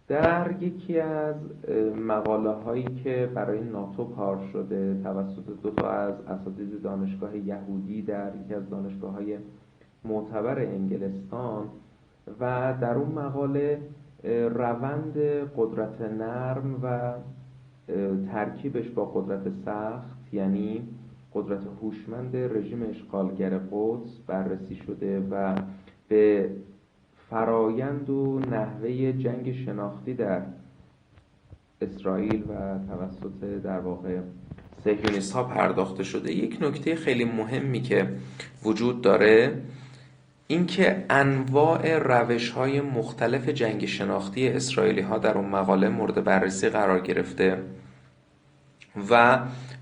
در یکی از مقاله هایی که برای ناتو کار شده توسط دو تا از اساتید دانشگاه یهودی در یکی از دانشگاه های معتبر انگلستان و در اون مقاله روند قدرت نرم و ترکیبش با قدرت سخت، یعنی قدرت هوشمند رژیم اشغالگر قدس بررسی شده و به فرایند و نحوه جنگ شناختی در اسرائیل و توسط در واقع صهیونیست ها پرداخته شده. یک نکته خیلی مهمی که وجود داره اینکه انواع روش‌های مختلف جنگ شناختی اسرائیلی ها در اون مقاله مورد بررسی قرار گرفته و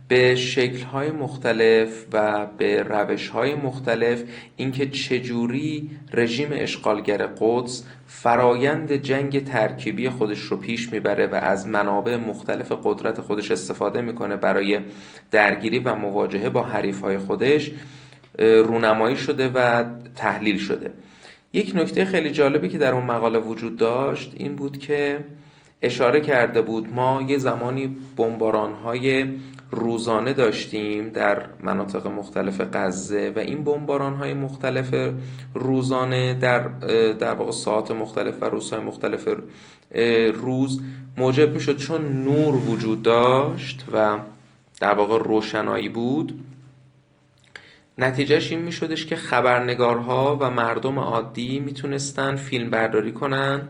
به شکل‌های مختلف و به روش‌های مختلف اینکه چجوری رژیم اشغالگر قدس فرایند جنگ ترکیبی خودش رو پیش میبره و از منابع مختلف قدرت خودش استفاده میکنه برای درگیری و مواجهه با حریف‌های خودش رونمایی شده و تحلیل شده. یک نکته خیلی جالبی که در اون مقاله وجود داشت این بود که اشاره کرده بود ما یه زمانی بمباران‌های روزانه داشتیم در مناطق مختلف غزه و این بمباران‌های مختلف روزانه در واقع ساعات مختلف و روزهای مختلف روز موجب میشد، چون نور وجود داشت و در واقع روشنایی بود، نتیجهش این میشدش که خبرنگارها و مردم عادی میتونستن فیلم برداری کنن،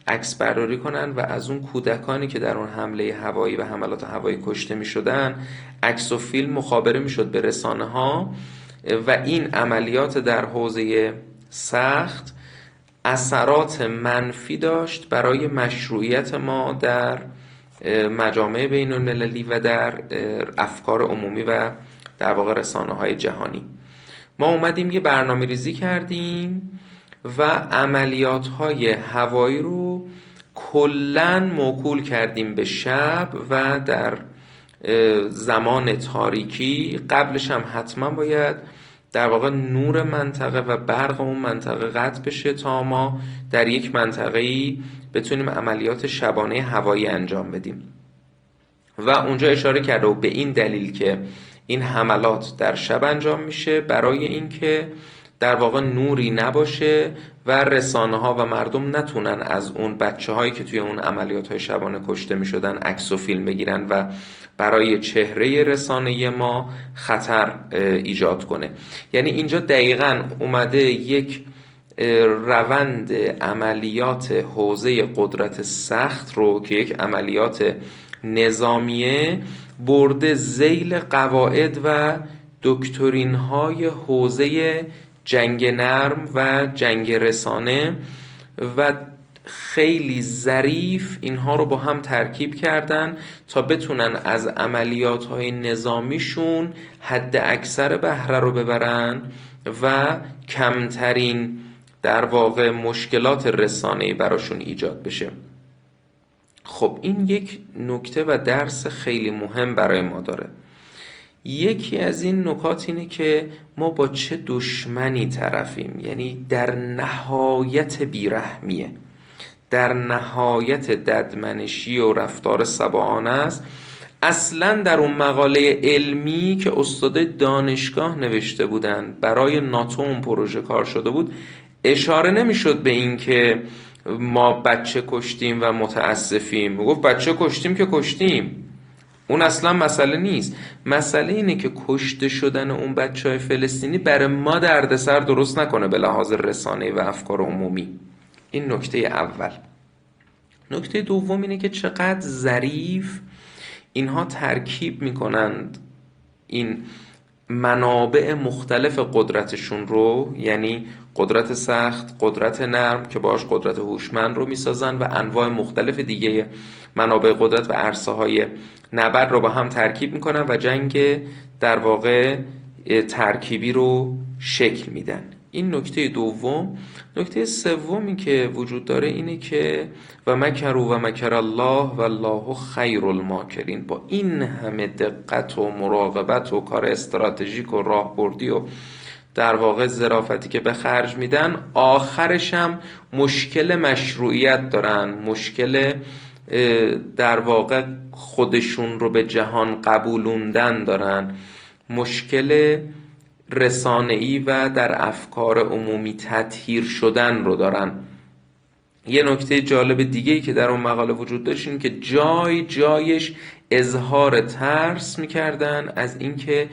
عکس برداری کنن و از اون کودکانی که در اون حمله هوایی و حملات هوایی کشته میشدن عکس و فیلم مخابره میشد به رسانه ها و این عملیات در حوزه سخت اثرات منفی داشت برای مشروعیت ما در مجامع بین المللی و در افکار عمومی و در واقع رسانه های جهانی. ما اومدیم یه برنامه ریزی کردیم و عملیات های هوایی رو کلن موکول کردیم به شب و در زمان تاریکی. قبلش هم حتما باید در واقع نور منطقه و برق اون منطقه قطع بشه تا ما در یک منطقه‌ای بتونیم عملیات شبانه هوایی انجام بدیم. و اونجا اشاره کرده و به این دلیل که این حملات در شب انجام میشه برای اینکه در واقع نوری نباشه و رسانه ها و مردم نتونن از اون بچه هایی که توی اون عملیات های شبانه کشته میشدن عکس و فیلم بگیرن و برای چهره رسانه ما خطر ایجاد کنه. یعنی اینجا دقیقاً اومده یک روند عملیات حوزه قدرت سخت رو که یک عملیات نظامیه برده ذیل قواعد و دکترین های حوزه جنگ نرم و جنگ رسانه و خیلی ظریف اینها رو با هم ترکیب کردن تا بتونن از عملیات های نظامیشون حد اکثر بهره رو ببرن و کمترین در واقع مشکلات رسانه‌ای براشون ایجاد بشه. خب این یک نکته و درس خیلی مهم برای ما داره. یکی از این نکات اینه که ما با چه دشمنی طرفیم، یعنی در نهایت بیرحمیه، در نهایت ددمنشی و رفتار سباهانه است. اصلا در اون مقاله علمی که استاد دانشگاه نوشته بودن برای ناتو اون پروژه کار شده بود اشاره نمیشد به این که ما بچه کشتیم و متاسفیم. گفت بچه کشتیم که کشتیم، اون اصلا مسئله نیست. مسئله اینه که کشته شدن اون بچهای فلسطینی برای ما دردسر درست نکنه به لحاظ رسانه‌ای و افکار عمومی. این نکته اول. نکته دوم اینه که چقدر ظریف اینها ترکیب میکنند این منابع مختلف قدرتشون رو، یعنی قدرت سخت، قدرت نرم که باش قدرت هوشمند رو میسازن و انواع مختلف دیگه منابع قدرت و عرصه‌های نبرد رو با هم ترکیب میکنن و جنگ در واقع ترکیبی رو شکل میدن. این نکته دوم. نکته سومی که وجود داره اینه که و مکروا و مکر الله و الله خیر الماکرین. با این همه دقت و مراقبت و کار استراتژیک و راهبردی و در واقع ظرافتی که به خرج میدن، آخرش هم مشکل مشروعیت دارن، مشکل در واقع خودشون رو به جهان قبولوندن دارن، مشکل رسانه‌ای و در افکار عمومی تطهیر شدن رو دارن. یه نکته جالب دیگه‌ای که در اون مقاله وجود داشت این که جایش اظهار ترس میکردن از اینکه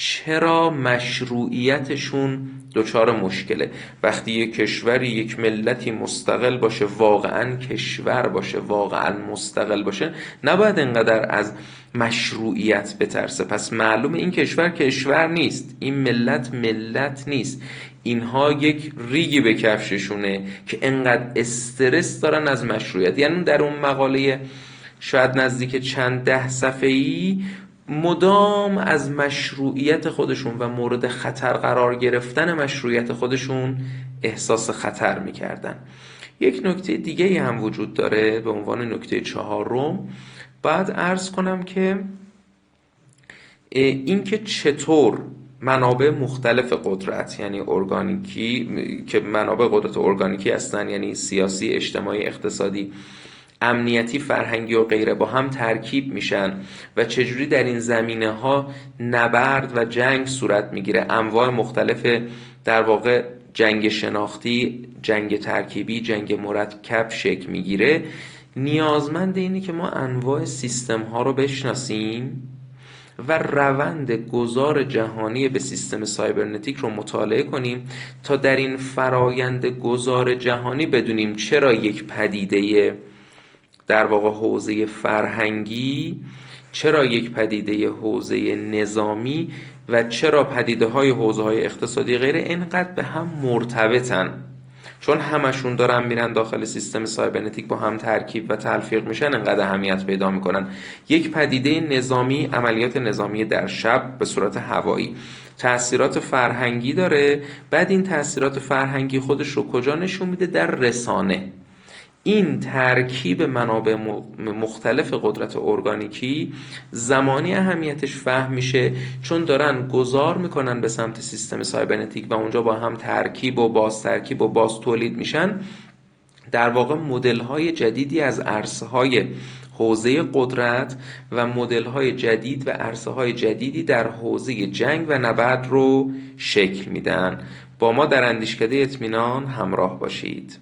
چرا مشروعیتشون دچار مشکله. وقتی یک کشوری، یک ملتی مستقل باشه، واقعا کشور باشه، واقعا مستقل باشه، نباید انقدر از مشروعیت بترسه. پس معلومه این کشور نیست، این ملت نیست، اینها یک ریگی به کفششونه که انقدر استرس دارن از مشروعیت. یعنی در اون مقاله شاید نزدیک چند 10 صفحه‌ای مدام از مشروعیت خودشون و مورد خطر قرار گرفتن مشروعیت خودشون احساس خطر میکردن. یک نکته دیگه هم وجود داره به عنوان نکته 4. باید عرض کنم که اینکه چطور منابع مختلف قدرت، یعنی ارگانیکی که منابع قدرت ارگانیکی هستن، یعنی سیاسی، اجتماعی، اقتصادی، امنیتی، فرهنگی و غیره، با هم ترکیب میشن و چجوری در این زمینه ها نبرد و جنگ صورت میگیره، انواع مختلف در واقع جنگ شناختی، جنگ ترکیبی، جنگ مرکب شکل میگیره. نیازمند اینه که ما انواع سیستم ها رو بشناسیم و روند گذار جهانی به سیستم سایبرنتیک رو مطالعه کنیم تا در این فرایند گذار جهانی بدونیم چرا یک پدیده در واقع حوزه فرهنگی، چرا یک پدیده حوزه نظامی و چرا پدیده های حوزه های اقتصادی غیره اینقدر به هم مرتبطن. چون همشون دارن میرن داخل سیستم سایبرنتیک، با هم ترکیب و تلفیق میشن، انقدر اهمیت پیدا میکنن. یک پدیده نظامی، عملیات نظامی در شب به صورت هوایی، تأثیرات فرهنگی داره. بعد این تأثیرات فرهنگی خودش رو کجا نشون میده؟ در رسانه. این ترکیب منابع مختلف قدرت ارگانیکی زمانی اهمیتش فهم میشه چون دارن گذار میکنن به سمت سیستم سایبرنتیک و اونجا با هم ترکیب و باز ترکیب و باز تولید میشن. در واقع مدل‌های جدیدی از عرصه‌های حوزه قدرت و مدل‌های جدید و عرصه‌های جدیدی در حوزه جنگ و نبرد رو شکل میدن. با ما در اندیشکده اطمینان همراه باشید.